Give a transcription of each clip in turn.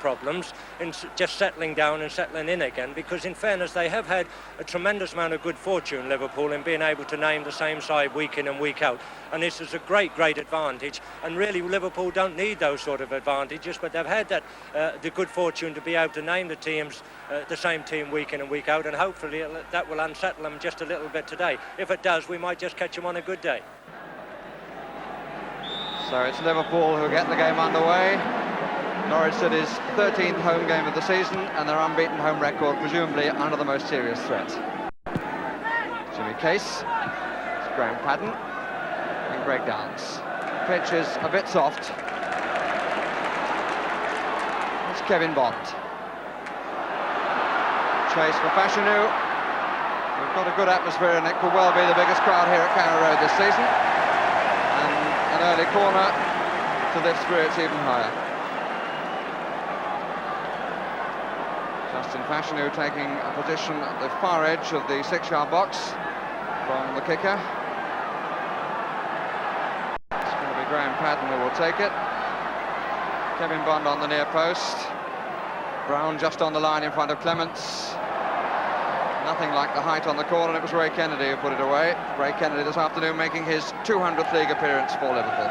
problems in just settling down and settling in again, because in fairness they have had a tremendous amount of good fortune, Liverpool, in being able to name the same side week in and week out, and this is a great advantage, and really Liverpool don't need those sort of advantages, but they've had that the good fortune to be able to name the teams the same team week in and week out, and hopefully that will unsettle them just a little bit today. If it does, we might just catch them on a good day. So it's Liverpool who get the game underway. Norwich City's 13th home game of the season, and their unbeaten home record presumably under the most serious threat. Jimmy Case, Graham Padden, and Greg Downs. Pitch is a bit soft. It's Kevin Bond. Chase for Fashanu. We've got a good atmosphere, and it could well be the biggest crowd here at Carrow Road this season. And an early corner to lift spirits even higher. Justin Fashanu taking a position at the far edge of the 6-yard box from the kicker. It's going to be Graham Padden who will take it. Kevin Bond on the near post. Brown just on the line in front of Clements. Nothing like the height on the corner, and it was Ray Kennedy who put it away. Ray Kennedy this afternoon making his 200th league appearance for Liverpool.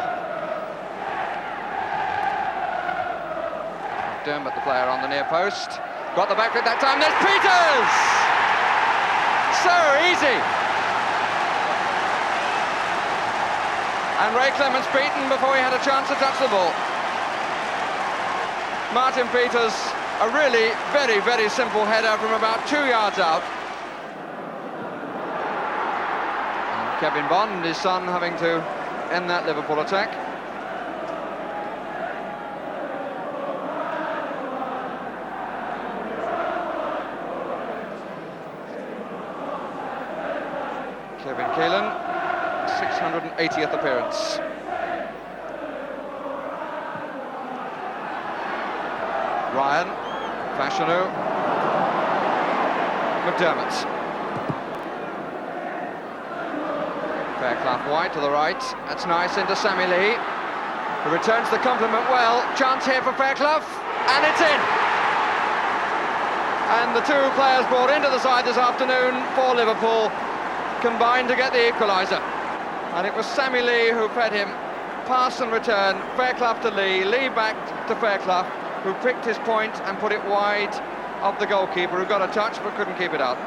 Dermot, the player on the near post. Got the back foot that time, there's Peters! So easy! And Ray Clements beaten before he had a chance to touch the ball. Martin Peters, a really very simple header from about 2 yards out. And Kevin Bond, his son, having to end that Liverpool attack. Kevin Keelan, 680th appearance. Ryan, Fashanu, McDermott. Fairclough wide to the right, that's nice into Sammy Lee, who returns the compliment well. Chance here for Fairclough, and it's in! And the two players brought into the side this afternoon for Liverpool combined to get the equaliser. And it was Sammy Lee who fed him, pass and return, Fairclough to Lee, Lee back to Fairclough, who pricked his point and put it wide of the goalkeeper, who got a touch but couldn't keep it out.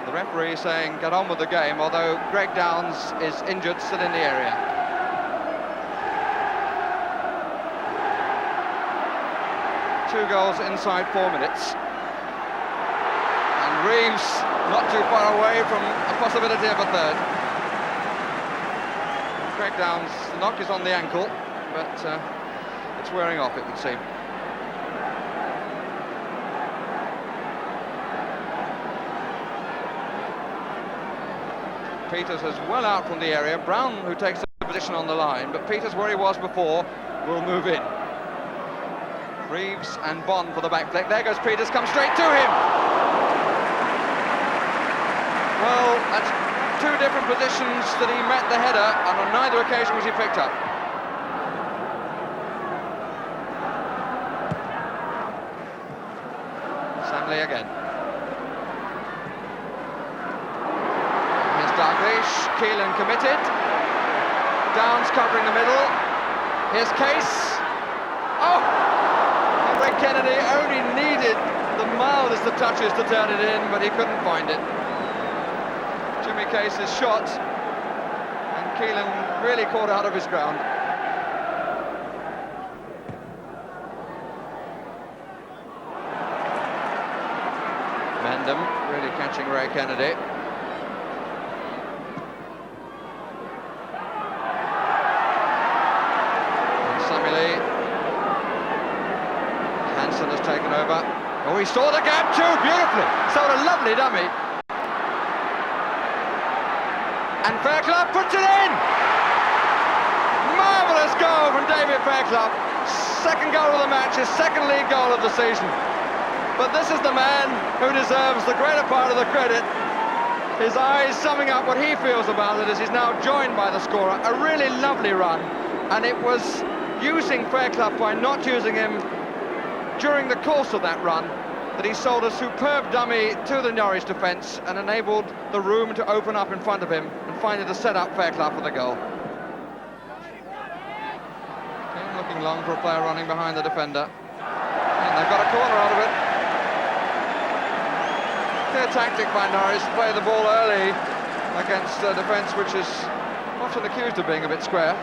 The referee saying get on with the game, although Greg Downs is injured, still in the area. Two goals inside 4 minutes. And Reeves not too far away from a possibility of a third. Greg Downs, the knock is on the ankle, but it's wearing off, it would seem. Peters is well out from the area. Brown, who takes the position on the line, but Peters, where he was before, will move in. Reeves and Bond for the back flick. There goes Peters, comes straight to him. Well, that's two different positions that he met the header, and on neither occasion was he picked up. Sam Lee again. Here's Dalglish, Keelan committed. Downs covering the middle. Here's Case. Oh! And Ray Kennedy only needed the mildest of touches to turn it in, but he couldn't find it. Jimmy Case's shot, and Keelan really caught out of his ground. Mendham really catching Ray Kennedy. And Sammy Lee. Hansen has taken over. Oh, he saw the gap too, beautifully. Saw a lovely dummy. And Fairclough puts it in! Marvellous goal from David Fairclough. Second goal of the match, his second league goal of the season. But this is the man who deserves the greater part of the credit His eyes summing up what he feels about it as he's now joined by the scorer. A really lovely run, and it was using Fairclough by not using him during the course of that run that he sold a superb dummy to the Norwich defence and enabled the room to open up in front of him and finally to set up Fairclough for the goal. Okay, looking long for a player running behind the defender, and they've got a corner out of it. Clear tactic by Norwich to play the ball early against a defence which is often accused of being a bit square.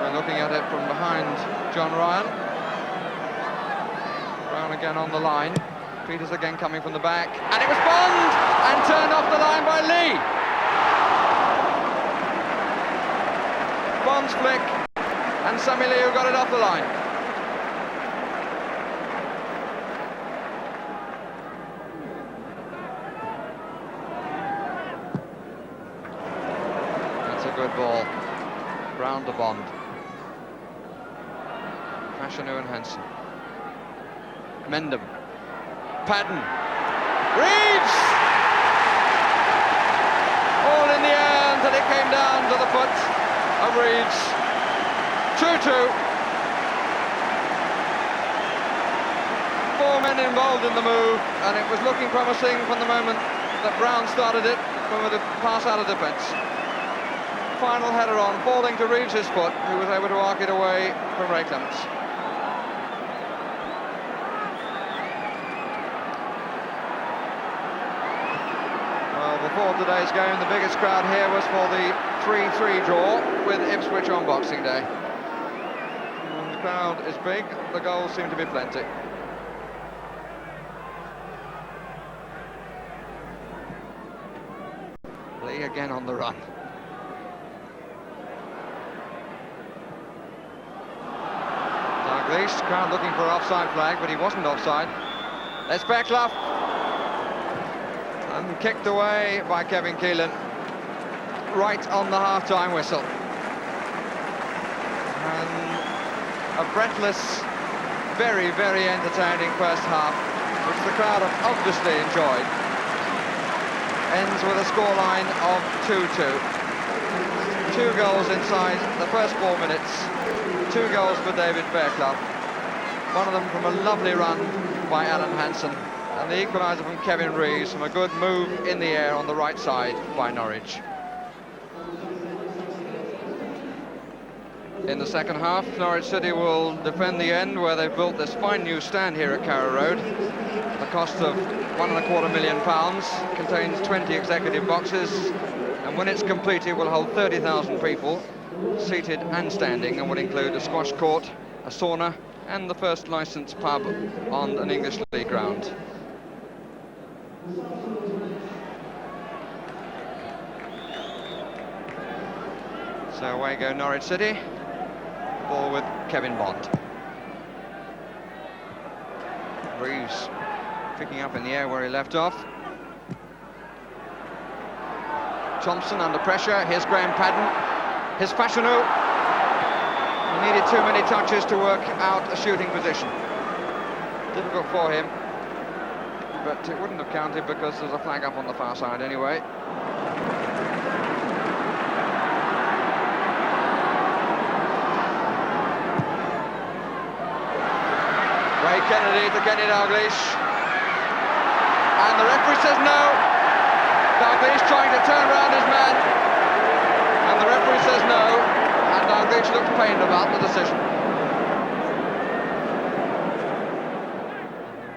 We're looking at it from behind John Ryan. Brown again on the line. Peters again coming from the back, and it was Bond, and turned off the line by Lee. Bond's flick, and Sammy Lee who got it off the line. Good ball. Brown to Bond. Fashanu and Hansen. Mendham. Padden. Reeves! All in the air until it came down to the foot of Reeves. 2-2. 4 men involved in the move, and it was looking promising from the moment that Brown started it from a pass out of defence. Final header on, falling to Reeves' foot, who was able to arc it away from Ray Clements. Well, before today's game, the biggest crowd here was for the 3-3 draw with Ipswich on Boxing Day. When the crowd is big, the goals seem to be plenty. Lee again on the run. Dalglish, crowd looking for an offside flag, but he wasn't offside. There's Fairclough, and kicked away by Kevin Keelan, right on the half-time whistle. And a breathless, very, very entertaining first half, which the crowd have obviously enjoyed. Ends with a scoreline of 2-2. 2 goals inside the first 4 minutes. 2 goals for David Fairclough. One of them from a lovely run by Alan Hansen, and the equaliser from Kevin Reeves from a good move in the air on the right side by Norwich. In the second half, Norwich City will defend the end where they've built this fine new stand here at Carrow Road. The cost of £1.25 million, contains 20 executive boxes, and when it's completed will hold 30,000 people, seated and standing, and will include a squash court, a sauna, and the first licensed pub on an English League ground. So away go Norwich City. Ball with Kevin Bond. Reeves picking up in the air where he left off. Thompson under pressure. Here's Graham Padden. Here's Fashanu. He needed too many touches to work out a shooting position. Difficult for him, but it wouldn't have counted because there's a flag up on the far side anyway. Ray Kennedy to Kenny Dalglish, and the referee says no. Dalglish trying to turn around his man, and the referee says no, and Dalglish looks pained about the decision.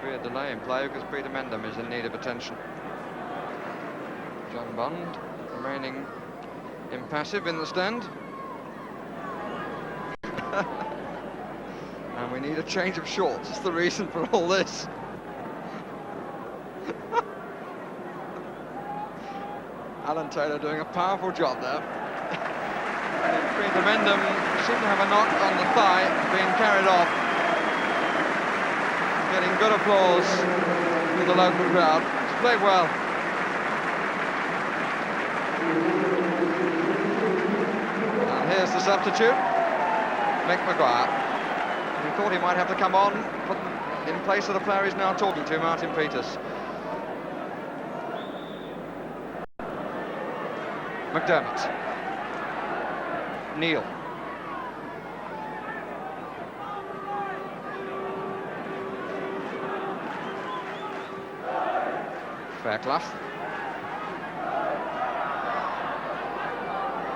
There'll be a delay in play because Peter Mendham is in need of attention. John Bond remaining impassive in the stand. And we need a change of shorts. That's the reason for all this. Alan Taylor doing a powerful job there. Peter Mendham seemed to have a knock on the thigh, being carried off. Getting good applause from the local crowd. He's played well. And here's the substitute, Mick Maguire. He thought he might have to come on, put in place of the player he's now talking to, Martin Peters. McDermott. Neil. Fairclough.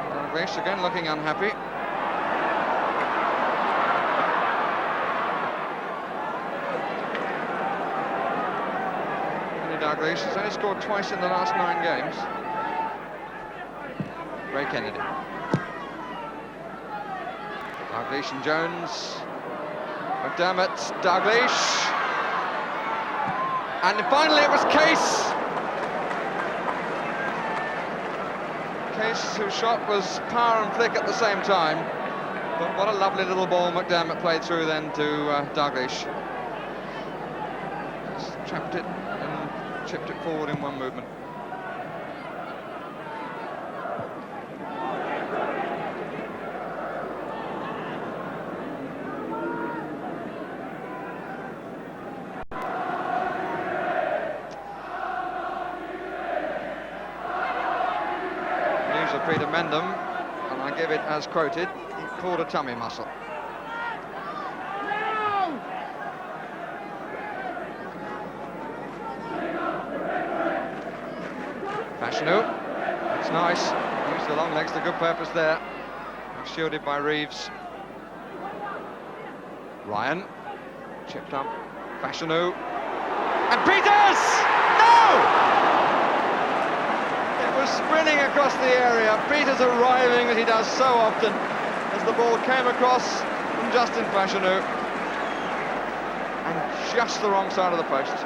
Dalglish again looking unhappy. Dalglish has only scored twice in the last 9 games. Ray Kennedy. Dalglish and Jones. McDermott, Dalglish. And finally it was Case. Case, whose shot was power and flick at the same time. But what a lovely little ball McDermott played through then to Dalglish. Just trapped it and chipped it forward in one movement. News of Peter Mendham, and I give it as quoted, he caught a tummy muscle. Fashanu, that's nice, used the long legs to good purpose there, shielded by Reeves. Ryan, chipped up, Fashanu, and Peters! No! It was sprinting across the area, Peters arriving as he does so often, as the ball came across from Justin Fashanu, and just the wrong side of the post.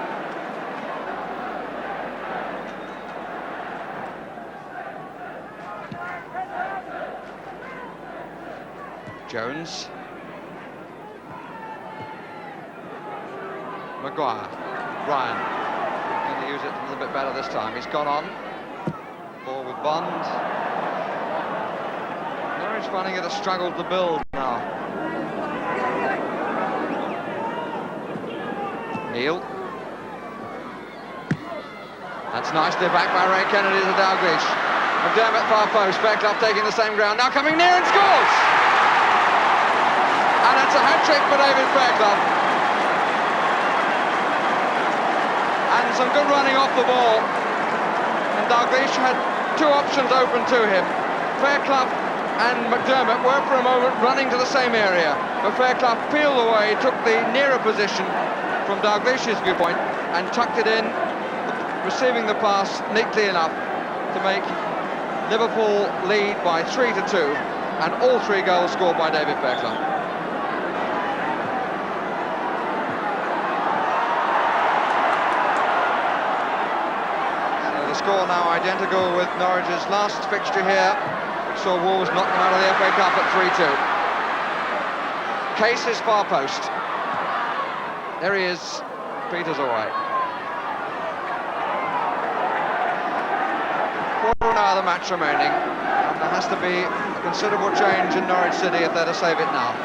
Jones. Maguire. Ryan. Going to use it a little bit better this time. He's gone on. Ball with Bond. Norwich finding it a struggle to build now. Neil. That's nicely back by Ray Kennedy to Dalglish. McDermott far post. Fairclough taking the same ground. Now coming near and scores! And it's a hat-trick for David Fairclough. And some good running off the ball. And Dalglish had 2 options open to him. Fairclough and McDermott were for a moment running to the same area. But Fairclough peeled away, took the nearer position from Dalglish's viewpoint and tucked it in, receiving the pass neatly enough to make Liverpool lead by 3-2. And all 3 goals scored by David Fairclough. Score now identical with Norwich's last fixture here, which saw Wolves knock them out of the FA Cup at 3-2. Case is far post. There he is, Peters away. Quarter of an hour of the match remaining, and there has to be a considerable change in Norwich City if they're to save it now.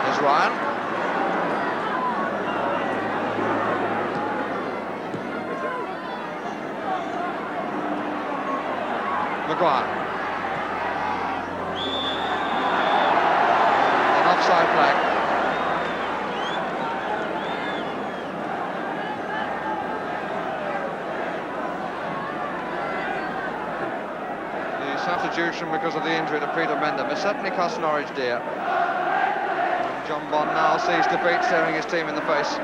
Here's Ryan. Maguire. An offside flag. The substitution because of the injury to Peter Mendham has certainly cost Norwich dear. John Bond now sees defeat staring his team in the face.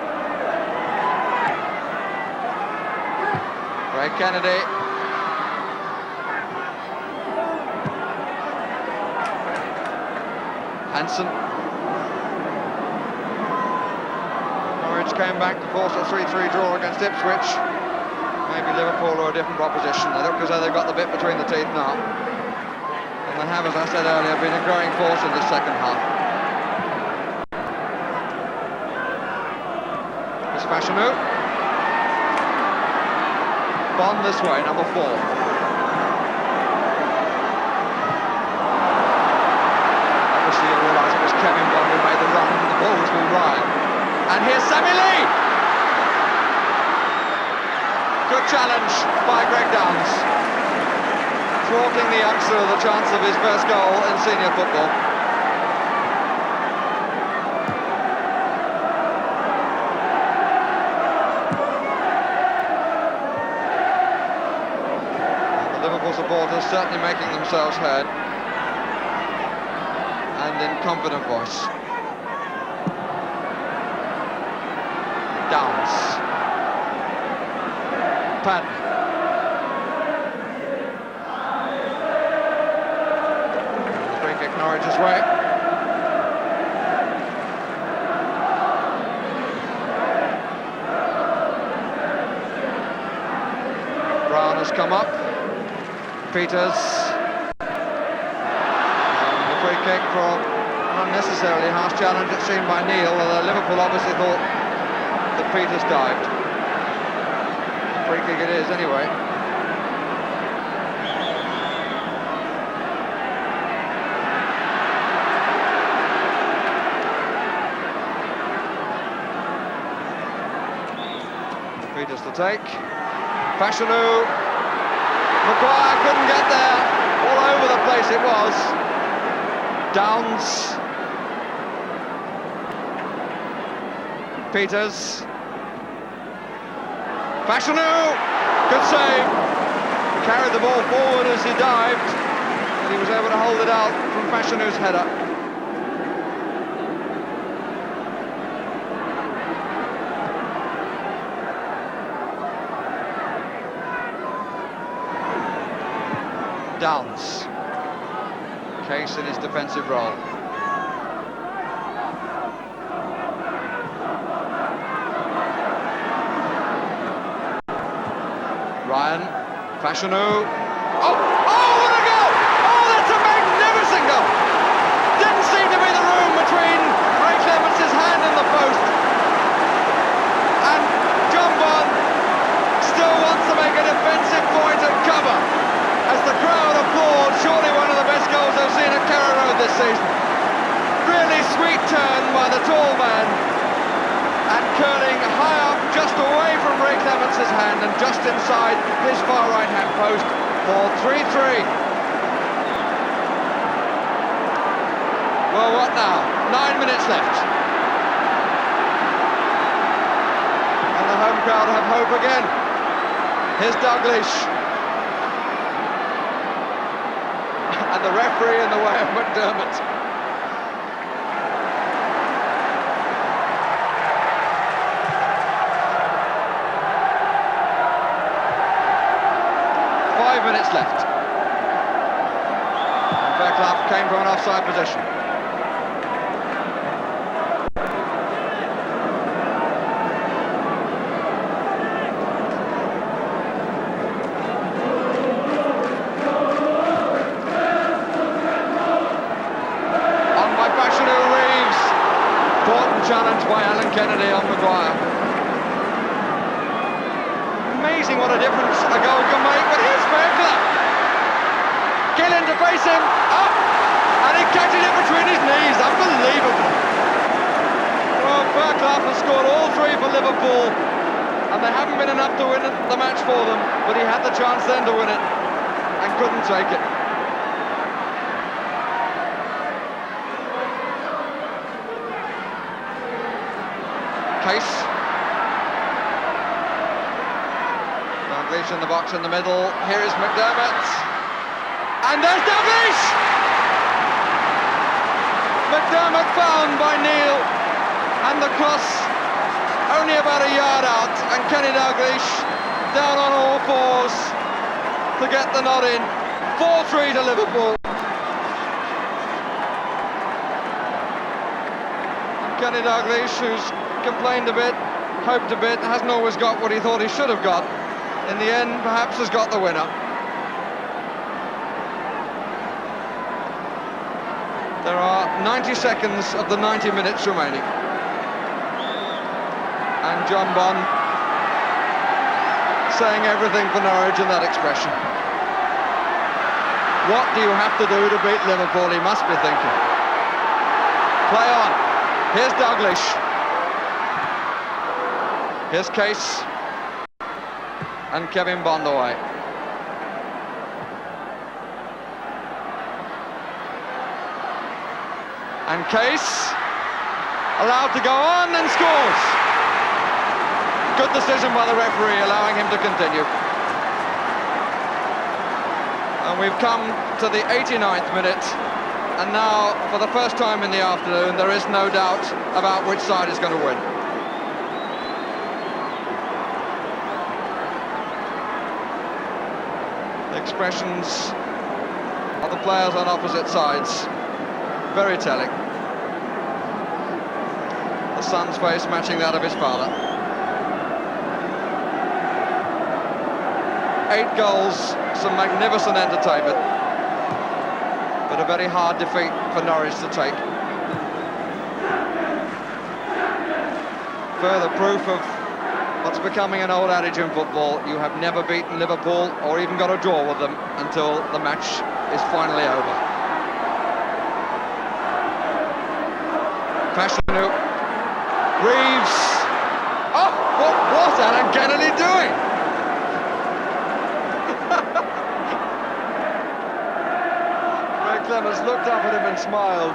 Ray Kennedy. Hansen. Norwich came back to force a 3-3 draw against Ipswich. Maybe Liverpool are a different proposition. They look as though they've got the bit between the teeth now. And they have, as I said earlier, been a growing force in the second half. It's Fashanu. Bond this way, number 4. Kevin Bond And here's Sammy Lee! Good challenge by Greg Downs. Thwarting the youngster the chance of his first goal in senior football. And the Liverpool supporters certainly making themselves heard. And in confident voice. Downs. Patton. Free kick Norwich's way. Brown has come up. Peters. The free kick for an unnecessarily harsh challenge, it seemed, by Neil, although Liverpool obviously thought that Peters dived. Free kick it is anyway. Peters to take. Fashanu. Maguire couldn't get there. All over the place it was. Downs. Peters. Fashanu. Good save. Carried the ball forward as he dived, and he was able to hold it out from Fashanu's header. Downs. Case in his defensive role. Ryan, Fashanu. Oh, what a goal! Oh, that's a magnificent goal! Didn't seem to be the room between Ray Clements' hand and the post. And John Bond still wants to make a defensive point at cover as the crowd applauds. Surely one of the best goals I've seen at Carrow Road this season. Really sweet turn by the tall man, and curling high up just away from Ray Clements' hand and just inside his far right hand post for 3-3. Well, what now? 9 minutes left. And the home crowd have hope again. Here's Dalglish. And the referee in the way of McDermott. Minutes left. Fairclough came from an offside position. On by Fashanu Reeves. Thornton challenged by Alan Kennedy on Maguire. Amazing what a difference a goal can make, but here's Fairclough. Gillen to face him, up, and he catches it between his knees, unbelievable. Well, Fairclough has scored all three for Liverpool, and they haven't been enough to win the match for them, but he had the chance then to win it, and couldn't take it. Case. Dalglish in the box in the middle. Here is McDermott. And there's Dalglish! McDermott found by Neil. And the cross only about a yard out. And Kenny Dalglish down on all fours to get the nod in. 4-3 to Liverpool. Kenny Dalglish, who's complained a bit, hoped a bit, hasn't always got what he thought he should have got. In the end, perhaps has got the winner. There are 90 seconds of the 90 minutes remaining. And John Bond saying everything for Norwich in that expression. What do you have to do to beat Liverpool, he must be thinking. Play on. Here's Dalglish. Here's Case and Kevin Bond away. And Case allowed to go on and scores. Good decision by the referee, allowing him to continue. And we've come to the 89th minute, and now, for the first time in the afternoon, there is no doubt about which side is going to win. The expressions of the players on opposite sides, very telling. The son's face matching that of his father. 8 goals, some magnificent entertainment, but a very hard defeat for Norwich to take. Further proof of what's becoming an old adage in football: you have never beaten Liverpool or even got a draw with them until the match is finally over. Fashanu, Reeves. Oh, what Alan Kennedy doing? Ray Clemens looked up at him and smiled.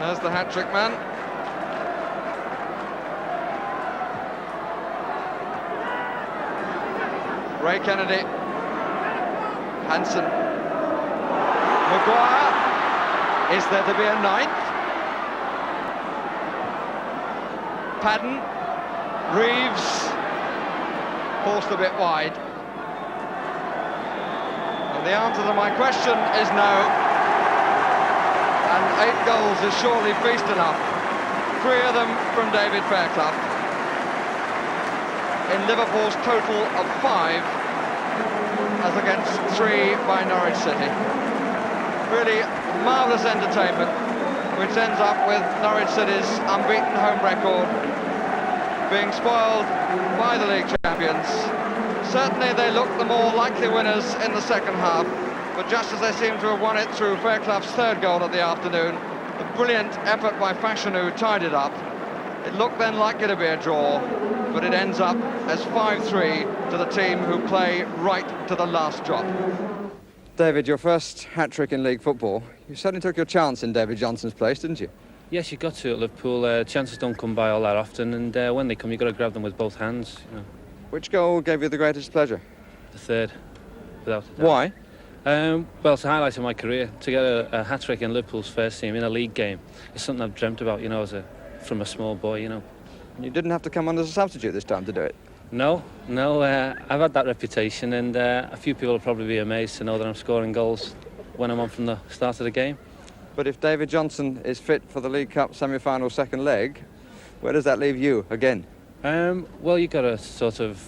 There's the hat-trick man. Ray Kennedy. Hansen. Maguire. Is there to be a 9th? Padden. Reeves. Forced a bit wide. And the answer to my question is no. And 8 goals is surely feast enough. 3 of them from David Fairclough. In Liverpool's total of 5, as against 3 by Norwich City. Really marvellous entertainment, which ends up with Norwich City's unbeaten home record being spoiled by the league champions. Certainly they look the more likely winners in the second half, but just as they seem to have won it through Fairclough's 3rd goal of the afternoon, the brilliant effort by Fashanu tied it up. It looked then likely to be a draw, but it ends up as 5-3 to the team who play right to the last drop. David, your first hat-trick in league football. You certainly took your chance in David Johnson's place, didn't you? Yes, you got to at Liverpool. Chances don't come by all that often, and when they come, you've got to grab them with both hands. You know. Which goal gave you the greatest pleasure? The 3rd, without a doubt. Why? Well, it's a highlight of my career. To get a hat-trick in Liverpool's first team in a league game is something I've dreamt about, you know, from a small boy, you know. You didn't have to come on as a substitute this time to do it? No, I've had that reputation, and a few people will probably be amazed to know that I'm scoring goals when I'm on from the start of the game. But if David Johnson is fit for the League Cup semi-final second leg, where does that leave you again? Well, you've got to sort of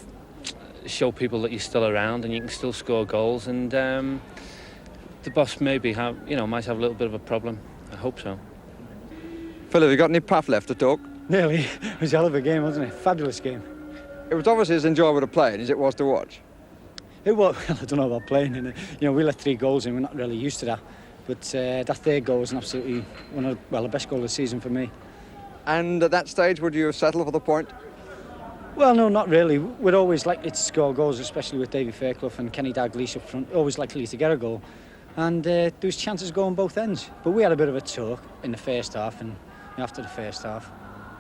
show people that you're still around and you can still score goals, and the boss maybe might have a little bit of a problem. I hope so. Phil, have you got any puff left to talk? Nearly. It was a hell of a game, wasn't it? Fabulous game. It was obviously as enjoyable to play as it was to watch. It was. Well, I don't know about playing in it. You know, we let 3 goals in. We're not really used to that. But that 3rd goal was an absolutely the best goal of the season for me. And at that stage, would you have settled for the point? Well, no, not really. We're always likely to score goals, especially with David Fairclough and Kenny Dalglish up front. Always likely to get a goal. And there was chances going both ends. But we had a bit of a talk in the first half and after the first half.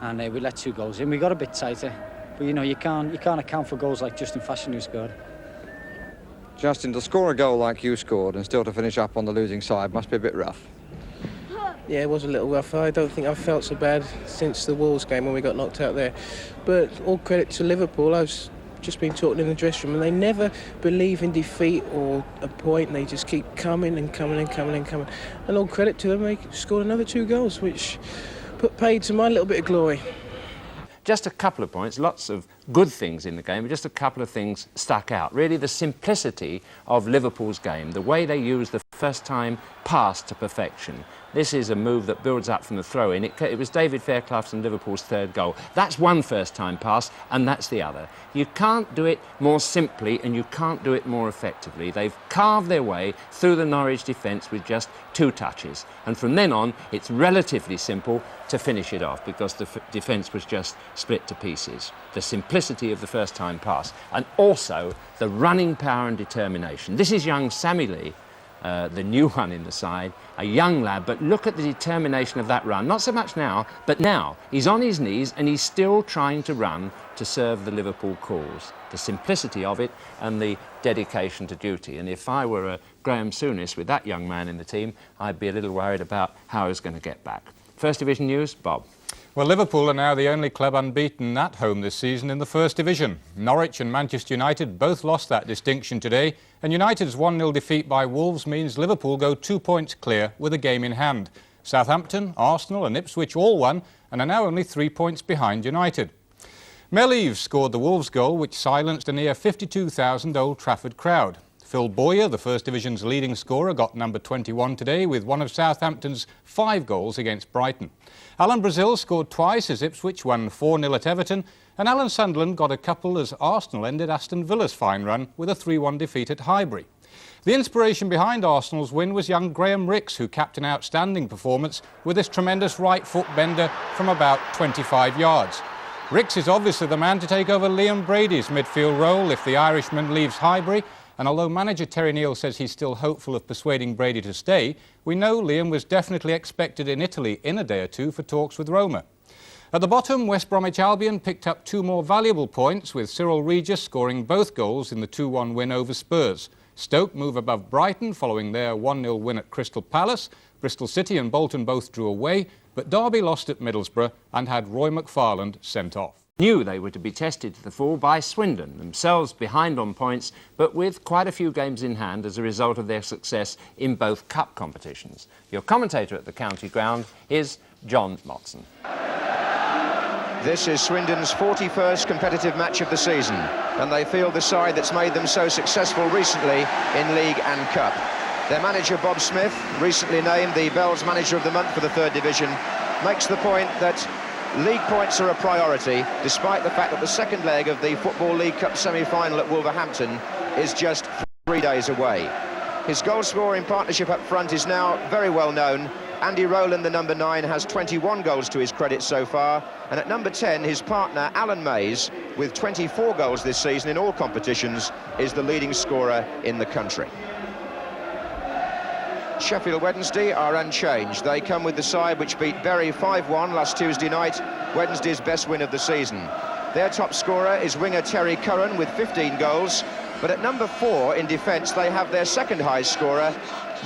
And we let 2 goals in. We got a bit tighter. But, you know, you can't account for goals like Justin Fashanu who scored. Justin, to score a goal like you scored and still to finish up on the losing side must be a bit rough. Yeah, it was a little rough. I don't think I've felt so bad since the Wolves game when we got knocked out there. But all credit to Liverpool. I've just been talking in the dressing room, and they never believe in defeat or a point. They just keep coming and coming and coming and coming. And all credit to them, they scored another 2 goals, which paid to my little bit of glory. Just a couple of points, lots of good things in the game, but just a couple of things stuck out. Really, the simplicity of Liverpool's game, the way they used the first-time pass to perfection, This is a move that builds up from the throw-in. It was David Fairclough's and Liverpool's third goal. That's one first-time pass, and that's the other. You can't do it more simply, and you can't do it more effectively. They've carved their way through the Norwich defence with just 2 touches. And from then on, it's relatively simple to finish it off because the defence was just split to pieces. The simplicity of the first-time pass, and also the running power and determination. This is young Sammy Lee, the new one in the side, a young lad, but look at the determination of that run. Not so much now, but now he's on his knees and he's still trying to run to serve the Liverpool cause. The simplicity of it and the dedication to duty. And if I were Graham Souness with that young man in the team, I'd be a little worried about how he was going to get back. First Division news, Bob. Well, Liverpool are now the only club unbeaten at home this season in the First Division. Norwich and Manchester United both lost that distinction today, and United's 1-0 defeat by Wolves means Liverpool go 2 points clear with a game in hand. Southampton, Arsenal and Ipswich all won and are now only 3 points behind United. Mel Eves scored the Wolves goal, which silenced a near 52,000 Old Trafford crowd. Phil Bowyer, the First Division's leading scorer, got number 21 today with one of Southampton's 5 goals against Brighton. Alan Brazil scored twice as Ipswich won 4-0 at Everton, and Alan Sunderland got a couple as Arsenal ended Aston Villa's fine run with a 3-1 defeat at Highbury. The inspiration behind Arsenal's win was young Graham Rix, who capped an outstanding performance with this tremendous right foot bender from about 25 yards. Rix is obviously the man to take over Liam Brady's midfield role if the Irishman leaves Highbury, and although manager Terry Neal says he's still hopeful of persuading Brady to stay, we know Liam was definitely expected in Italy in a day or two for talks with Roma. At the bottom, West Bromwich Albion picked up 2 more valuable points, with Cyril Regis scoring both goals in the 2-1 win over Spurs. Stoke move above Brighton following their 1-0 win at Crystal Palace. Bristol City and Bolton both drew away, but Derby lost at Middlesbrough and had Roy McFarland sent off. Knew they were to be tested to the full by Swindon, themselves behind on points, but with quite a few games in hand as a result of their success in both cup competitions. Your commentator at the county ground is John Motson. This is Swindon's 41st competitive match of the season, and they field the side that's made them so successful recently in League and Cup. Their manager, Bob Smith, recently named the Bells Manager of the Month for the Third Division, makes the point that league points are a priority, despite the fact that the second leg of the Football League Cup semi-final at Wolverhampton is just 3 days away. His goal-scoring partnership up front is now very well known. Andy Rowland, the number 9, has 21 goals to his credit so far, and at number 10, his partner Alan Mays, with 24 goals this season in all competitions, is the leading scorer in the country. Sheffield Wednesday are unchanged. They come with the side which beat Bury 5-1 last Tuesday night, Wednesday's best win of the season. Their top scorer is winger Terry Curran with 15 goals, but at number 4 in defence they have their second highest scorer,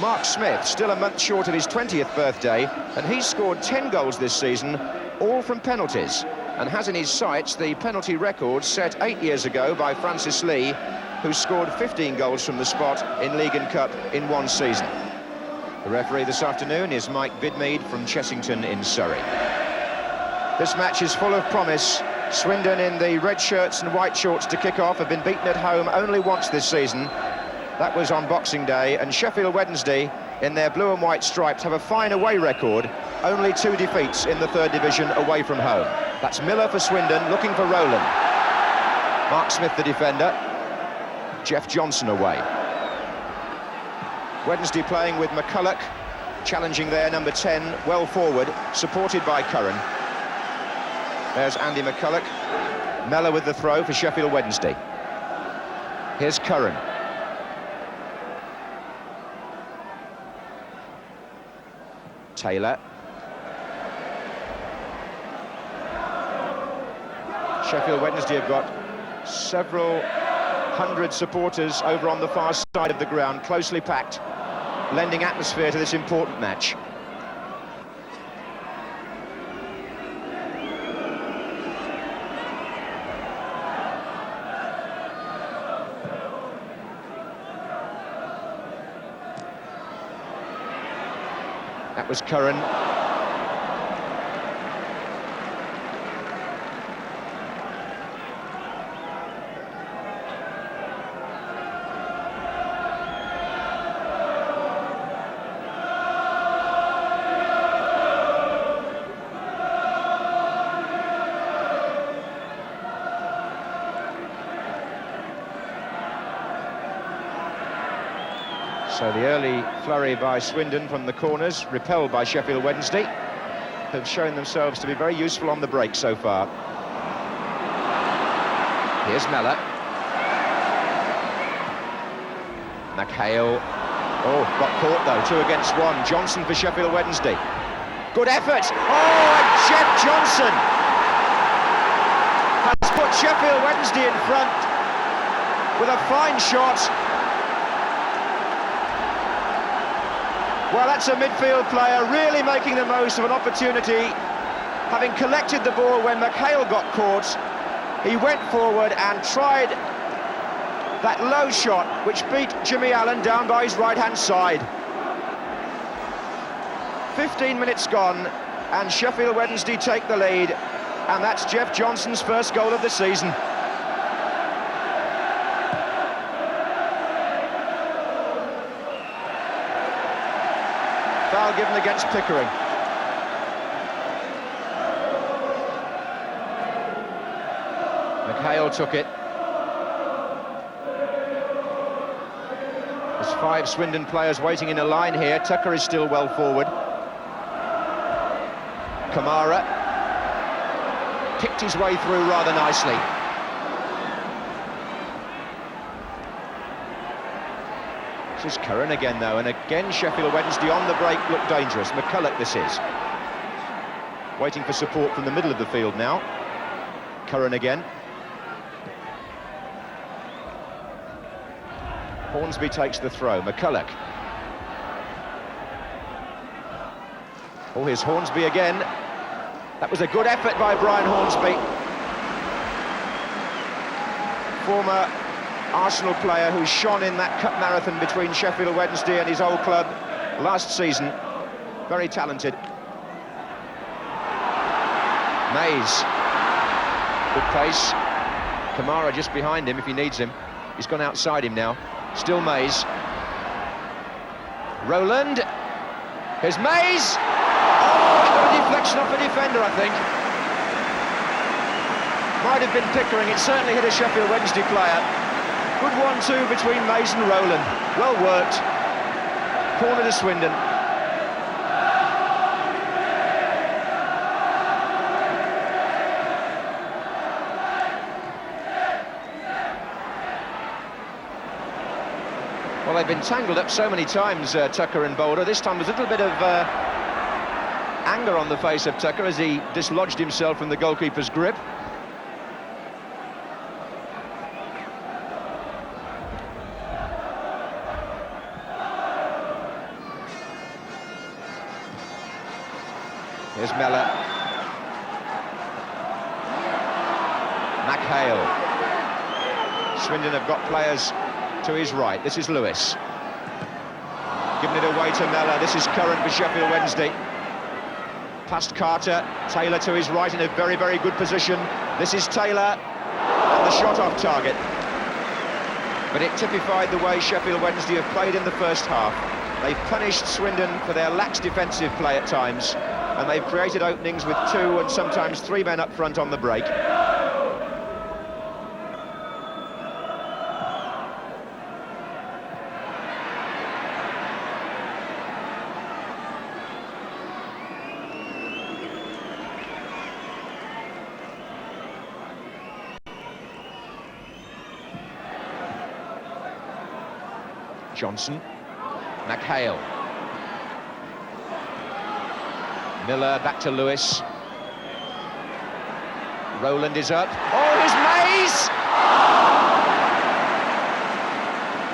Mark Smith, still a month short of his 20th birthday, and he's scored 10 goals this season, all from penalties, and has in his sights the penalty record set 8 years ago by Francis Lee, who scored 15 goals from the spot in League and Cup in one season. The referee this afternoon is Mike Bidmead from Chessington in Surrey. This match is full of promise. Swindon, in the red shirts and white shorts to kick off, have been beaten at home only once this season. That was on Boxing Day, and Sheffield Wednesday, in their blue and white stripes, have a fine away record, only 2 defeats in the Third Division away from home. That's Miller for Swindon, looking for Rowland. Mark Smith, the defender. Jeff Johnson away. Wednesday playing with McCulloch, challenging their number 10, well forward, supported by Curran. There's Andy McCulloch. Mellor with the throw for Sheffield Wednesday. Here's Curran. Taylor. Sheffield Wednesday have got several hundred supporters over on the far side of the ground, closely packed, lending atmosphere to this important match. That was Curran. So the early flurry by Swindon from the corners, repelled by Sheffield Wednesday, have shown themselves to be very useful on the break so far. Here's Mellor. McHale. Oh, got caught though, 2 against 1. Johnson for Sheffield Wednesday. Good effort. Oh, and Jeff Johnson has put Sheffield Wednesday in front with a fine shot. Well, that's a midfield player really making the most of an opportunity. Having collected the ball when McHale got caught, he went forward and tried that low shot, which beat Jimmy Allen down by his right-hand side. 15 minutes gone, and Sheffield Wednesday take the lead, and that's Jeff Johnson's first goal of the season. Foul given against Pickering. McHale took it. There's 5 Swindon players waiting in a line here. Tucker is still well forward. Kamara picked his way through rather nicely. This is Curran again though, and again Sheffield Wednesday on the break look dangerous. McCulloch this is. Waiting for support from the middle of the field now. Curran again. Hornsby takes the throw. McCulloch. Oh, here's Hornsby again. That was a good effort by Brian Hornsby. Former Arsenal player who shone in that cup marathon between Sheffield Wednesday and his old club last season. Very talented. Mays. Good pace. Kamara just behind him if he needs him. He's gone outside him now. Still Mays. Rowland. Here's Mays. Oh, a deflection off a defender, I think. Might have been Pickering. It certainly hit a Sheffield Wednesday player. Good 1-2 between Mays and Rowland. Well worked. Corner to Swindon. Well, they've been tangled up so many times, Tucker and Boulder. This time there's a little bit of anger on the face of Tucker as he dislodged himself from the goalkeeper's grip. Here's Mellor. McHale. Swindon have got players to his right. This is Lewis. Giving it away to Mellor. This is Curran for Sheffield Wednesday. Past Carter. Taylor to his right in a very, very good position. This is Taylor. And the shot off target. But it typified the way Sheffield Wednesday have played in the first half. They've punished Swindon for their lax defensive play at times, and they've created openings with 2 and sometimes 3 men up front on the break. Johnson. McHale. Miller back to Lewis. Rowland is up. Oh, here's Mays!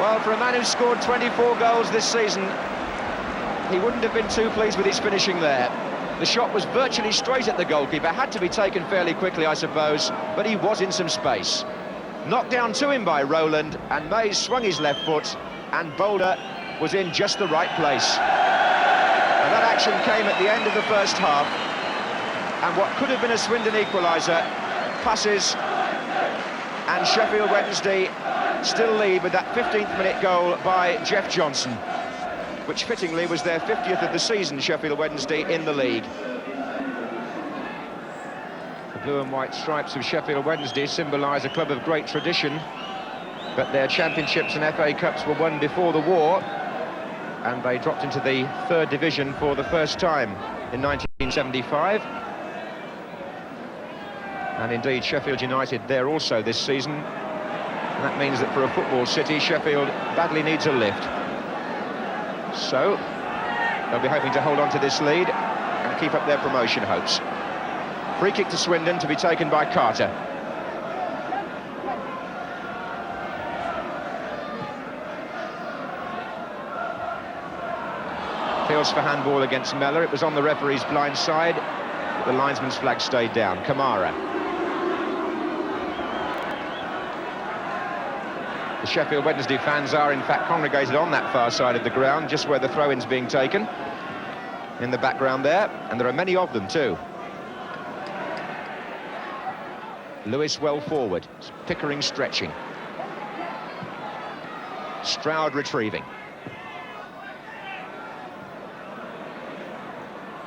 Well, for a man who's scored 24 goals this season, he wouldn't have been too pleased with his finishing there. The shot was virtually straight at the goalkeeper, had to be taken fairly quickly, I suppose, but he was in some space. Knocked down to him by Rowland, and Mays swung his left foot, and Boulder was in just the right place. And that action came at the end of the first half, and what could have been a Swindon equaliser passes, and Sheffield Wednesday still lead with that 15th minute goal by Jeff Johnson, which fittingly was their 50th of the season, Sheffield Wednesday, in the league. The blue and white stripes of Sheffield Wednesday symbolise a club of great tradition, but their championships and FA Cups were won before the war, and they dropped into the third division for the first time in 1975. And indeed, Sheffield United there also this season. And that means that for a football city, Sheffield badly needs a lift. So, they'll be hoping to hold on to this lead and keep up their promotion hopes. Free kick to Swindon to be taken by Carter. Fields for handball against Mellor. It was on the referee's blind side, but the linesman's flag stayed down. Kamara. The Sheffield Wednesday fans are in fact congregated on that far side of the ground, just where the throw-in's being taken, in the background there, and there are many of them too. Lewis well forward, Pickering stretching. Stroud retrieving.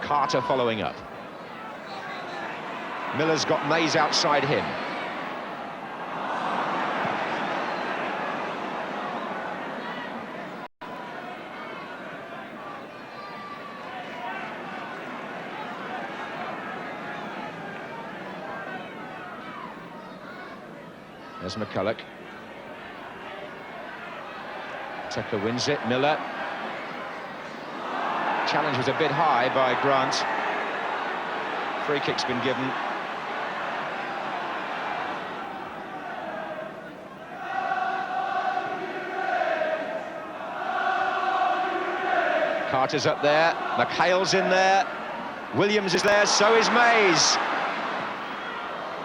Carter following up. Miller's got Mays outside him. There's McCulloch. Tucker wins it, Miller. Challenge was a bit high by Grant. Free kick's been given. Carter's up there, McHale's in there, Williams is there, so is Mays.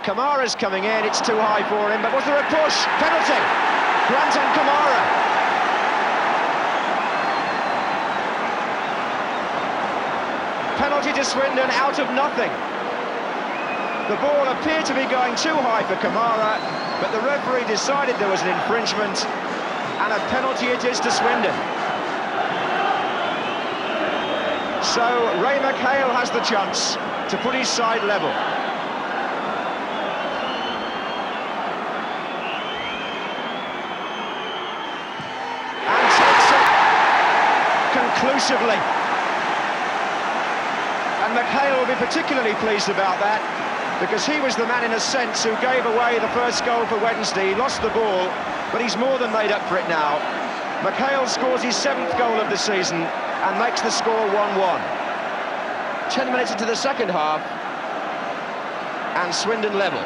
Kamara's coming in, it's too high for him, but was there a push? Penalty! Grant and Kamara. Penalty to Swindon out of nothing. The ball appeared to be going too high for Kamara, but the referee decided there was an infringement, and a penalty it is to Swindon. So Ray McHale has the chance to put his side level. And takes it conclusively. And McHale will be particularly pleased about that, because he was the man, in a sense, who gave away the first goal for Wednesday. He lost the ball, but he's more than made up for it now. McHale scores his 7th goal of the season and makes the score 1-1. 10 minutes into the second half, and Swindon level.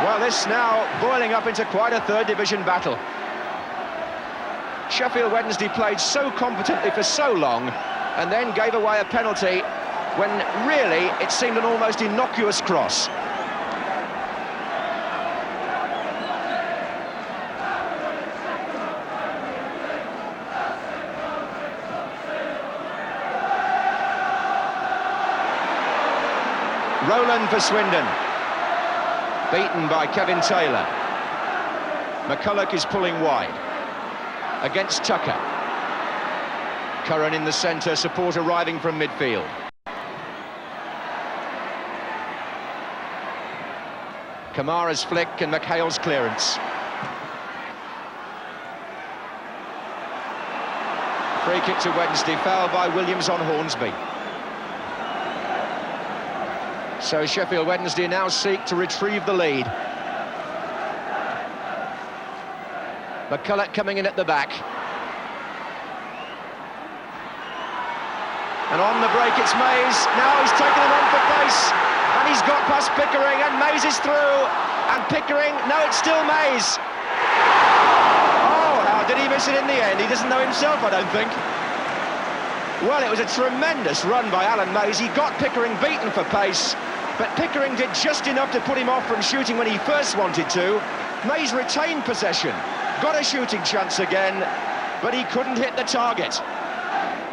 Well, this now boiling up into quite a third division battle. Sheffield Wednesday played so competently for so long and then gave away a penalty when really it seemed an almost innocuous cross. Rowland for Swindon, beaten by Kevin Taylor. McCulloch is pulling wide against Tucker. Curran in the centre, support arriving from midfield. Kamara's flick and McHale's clearance. Free kick to Wednesday, foul by Williams on Hornsby. So Sheffield Wednesday now seek to retrieve the lead. McCulloch coming in at the back. And on the break it's Mays. Now he's taken him on for pace. And he's got past Pickering, and Mays is through. And Pickering, no, it's still Mays. Oh, how did he miss it in the end? He doesn't know himself, I don't think. Well, it was a tremendous run by Alan Mays. He got Pickering beaten for pace, but Pickering did just enough to put him off from shooting when he first wanted to. Mays retained possession. Got a shooting chance again, but he couldn't hit the target.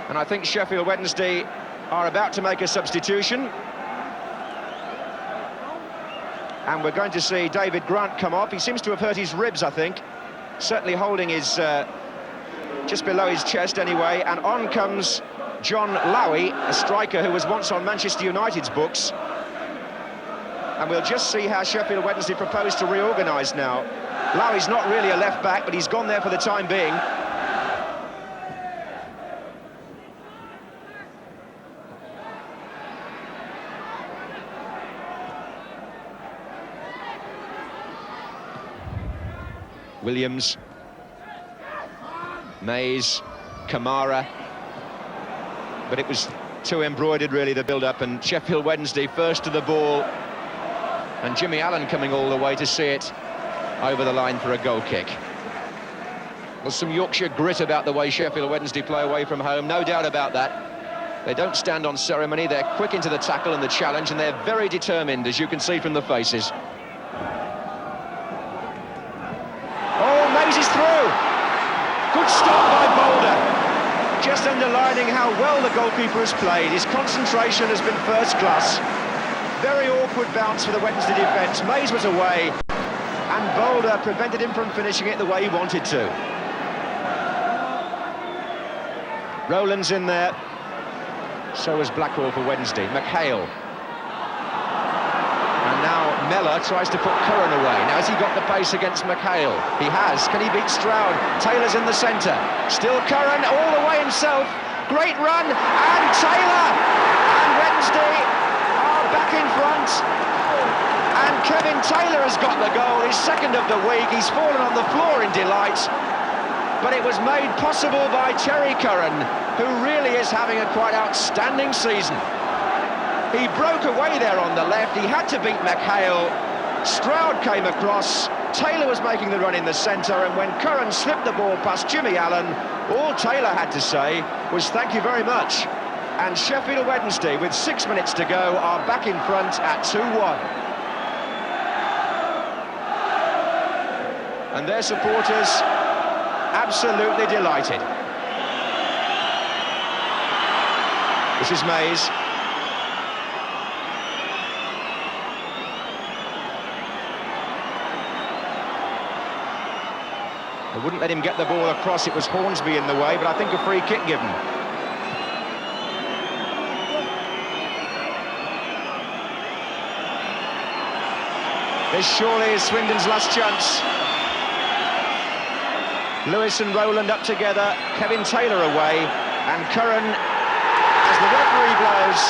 And I think Sheffield Wednesday are about to make a substitution. And we're going to see David Grant come off. He seems to have hurt his ribs, I think. Certainly holding his, just below his chest anyway. And on comes John Lowy, a striker who was once on Manchester United's books. And we'll just see how Sheffield Wednesday propose to reorganise now. Lowry's not really a left-back, but he's gone there for the time being. Williams, Mays, Kamara, but it was too embroidered really, the build-up, and Sheffield Wednesday first to the ball, and Jimmy Allen coming all the way to see it over the line for a goal kick. There's some Yorkshire grit about the way Sheffield Wednesday play away from home, no doubt about that. They don't stand on ceremony, they're quick into the tackle and the challenge, and they're very determined, as you can see from the faces. Mays is through. Good stop by Boulder. Just underlining how well the goalkeeper has played. His concentration has been first class. Very awkward bounce for the Wednesday defence. Mays was away, and Boulder prevented him from finishing it the way he wanted to. Rowland's in there. So was Blackwell for Wednesday. McHale. And now Mellor tries to put Curran away. Now, has he got the pace against McHale? He has. Can he beat Stroud? Taylor's in the centre. Still Curran all the way himself. Great run, and Taylor! And Wednesday are back in front. And Kevin Taylor has got the goal, his second of the week. He's fallen on the floor in delight. But it was made possible by Terry Curran, who really is having a quite outstanding season. He broke away there on the left, he had to beat McHale. Stroud came across, Taylor was making the run in the centre, and when Curran slipped the ball past Jimmy Allen, all Taylor had to say was thank you very much. And Sheffield Wednesday, with 6 minutes to go, are back in front at 2-1. And their supporters absolutely delighted. This is Mays. They wouldn't let him get the ball across. It was Hornsby in the way, but I think a free kick given. This surely is Swindon's last chance. Lewis and Rowland up together, Kevin Taylor away, and Curran, as the referee blows,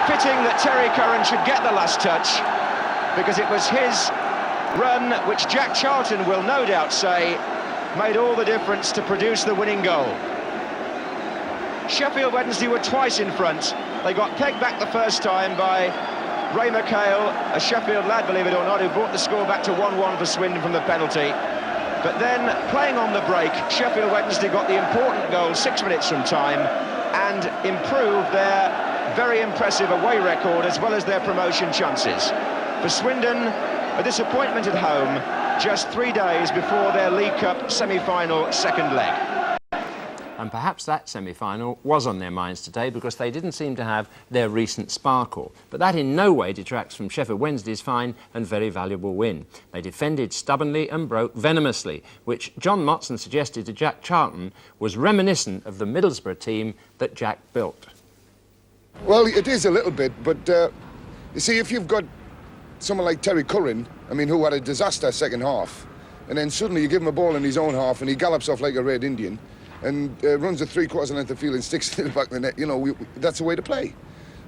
fitting that Terry Curran should get the last touch, because it was his run, which Jack Charlton will no doubt say made all the difference to produce the winning goal. Sheffield Wednesday were twice in front. They got pegged back the first time by Ray McHale, a Sheffield lad, believe it or not, who brought the score back to 1-1 for Swindon from the penalty. But then, playing on the break, Sheffield Wednesday got the important goal 6 minutes from time and improved their very impressive away record as well as their promotion chances. For Swindon, a disappointment at home just 3 days before their League Cup semi-final second leg. And perhaps that semi-final was on their minds today because they didn't seem to have their recent sparkle. But that in no way detracts from Sheffield Wednesday's fine and very valuable win. They defended stubbornly and broke venomously, which John Motson suggested to Jack Charlton was reminiscent of the Middlesbrough team that Jack built. Well, it is a little bit, but you see, if you've got someone like Terry Curran, I mean, who had a disaster second half, and then suddenly you give him a ball in his own half and he gallops off like a Red Indian and runs a 3/4 length of field and sticks it in the back of the net, you know, that's the way to play.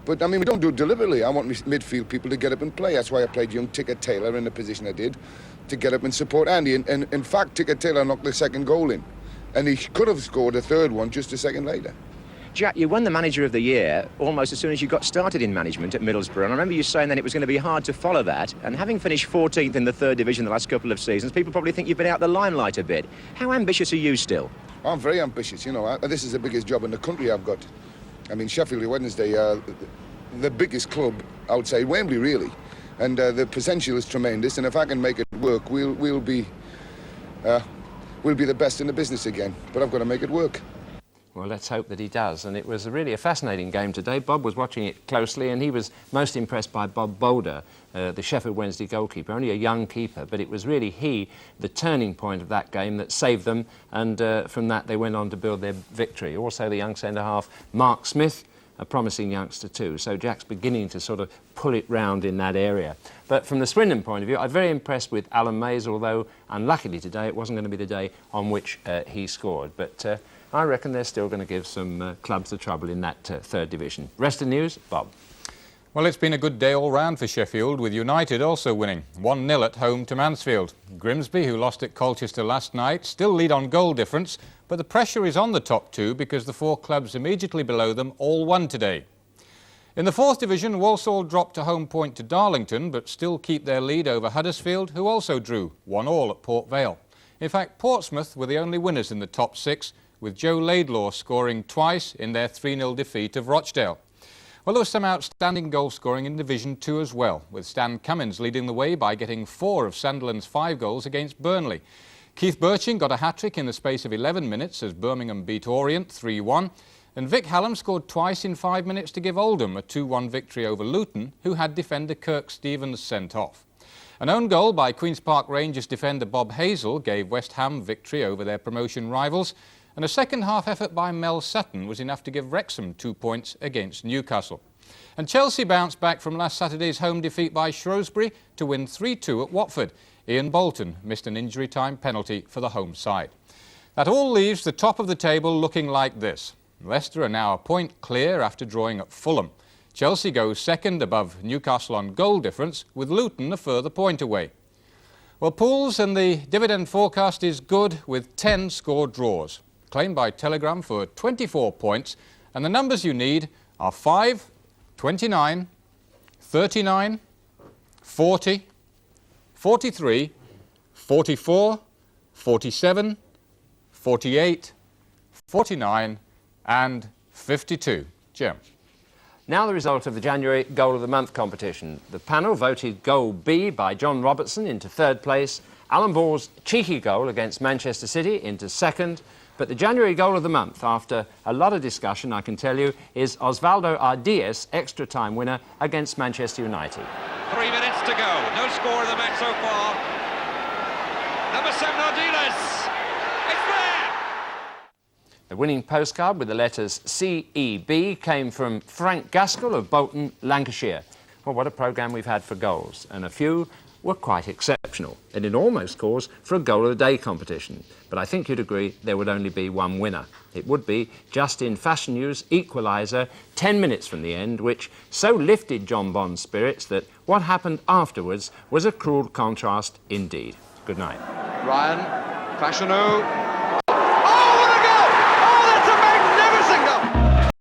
But, I mean, we don't do it deliberately. I want midfield people to get up and play. That's why I played young Ticker Taylor in the position I did, to get up and support Andy. And in fact, Ticker Taylor knocked the second goal in, and he could have scored a third one just a second later. Jack, you won the Manager of the Year almost as soon as you got started in management at Middlesbrough, and I remember you saying that it was going to be hard to follow that, and having finished 14th in the third division the last couple of seasons, people probably think you've been out the limelight a bit. How ambitious are you still? I'm very ambitious, you know. This is the biggest job in the country I've got. I mean, Sheffield Wednesday are the biggest club outside Wembley, really, and the potential is tremendous, and if I can make it work, we'll be the best in the business again, but I've got to make it work. Well, let's hope that he does. And it was really a fascinating game today. Bob was watching it closely, and he was most impressed by Bob Boulder, the Sheffield Wednesday goalkeeper, only a young keeper, but it was really he, the turning point of that game, that saved them, and from that they went on to build their victory. Also the young centre-half, Mark Smith, a promising youngster too. So Jack's beginning to sort of pull it round in that area. But from the Swindon point of view, I'm very impressed with Alan Mays, although unluckily today it wasn't going to be the day on which he scored. But I reckon they're still going to give some clubs the trouble in that third division. Rest of the news, Bob. Well, it's been a good day all round for Sheffield, with United also winning 1-0 at home to Mansfield. Grimsby, who lost at Colchester last night, still lead on goal difference, but the pressure is on the top two because the 4 clubs immediately below them all won today. In the fourth division, Walsall dropped a home point to Darlington, but still keep their lead over Huddersfield, who also drew 1-1 at Port Vale. In fact, Portsmouth were the only winners in the top 6, with Joe Laidlaw scoring twice in their 3-0 defeat of Rochdale. Well, there was some outstanding goal scoring in Division 2 as well, with Stan Cummins leading the way by getting 4 of Sunderland's 5 goals against Burnley. Keith Birching got a hat-trick in the space of 11 minutes as Birmingham beat Orient 3-1, and Vic Hallam scored twice in 5 minutes to give Oldham a 2-1 victory over Luton, who had defender Kirk Stevens sent off. An own goal by Queen's Park Rangers defender Bob Hazel gave West Ham victory over their promotion rivals, and a second-half effort by Mel Sutton was enough to give Wrexham 2 points against Newcastle. And Chelsea bounced back from last Saturday's home defeat by Shrewsbury to win 3-2 at Watford. Ian Bolton missed an injury-time penalty for the home side. That all leaves the top of the table looking like this. Leicester are now a point clear after drawing at Fulham. Chelsea goes second above Newcastle on goal difference, with Luton a further point away. Well, pools and the dividend forecast is good, with 10 scored draws. Claimed by Telegram for 24 points, and the numbers you need are 5, 29, 39, 40, 43, 44, 47, 48, 49 and 52. Jim. Now the result of the January Goal of the Month competition. The panel voted Goal B by John Robertson into third place, Alan Ball's cheeky goal against Manchester City into second, but the January Goal of the Month, after a lot of discussion, I can tell you, is Osvaldo Ardias' extra-time winner against Manchester United. 3 minutes to go. No score in the match so far. Number 7, Ardias. It's there! The winning postcard with the letters CEB came from Frank Gaskell of Bolton, Lancashire. Well, what a programme we've had for goals, and a few were quite exceptional, and it almost calls for a Goal of the Day competition. But I think you'd agree there would only be one winner. It would be Justin Fashion News' equaliser 10 minutes from the end, which so lifted John Bond's spirits that what happened afterwards was a cruel contrast indeed. Good night. Ryan, Fashanu,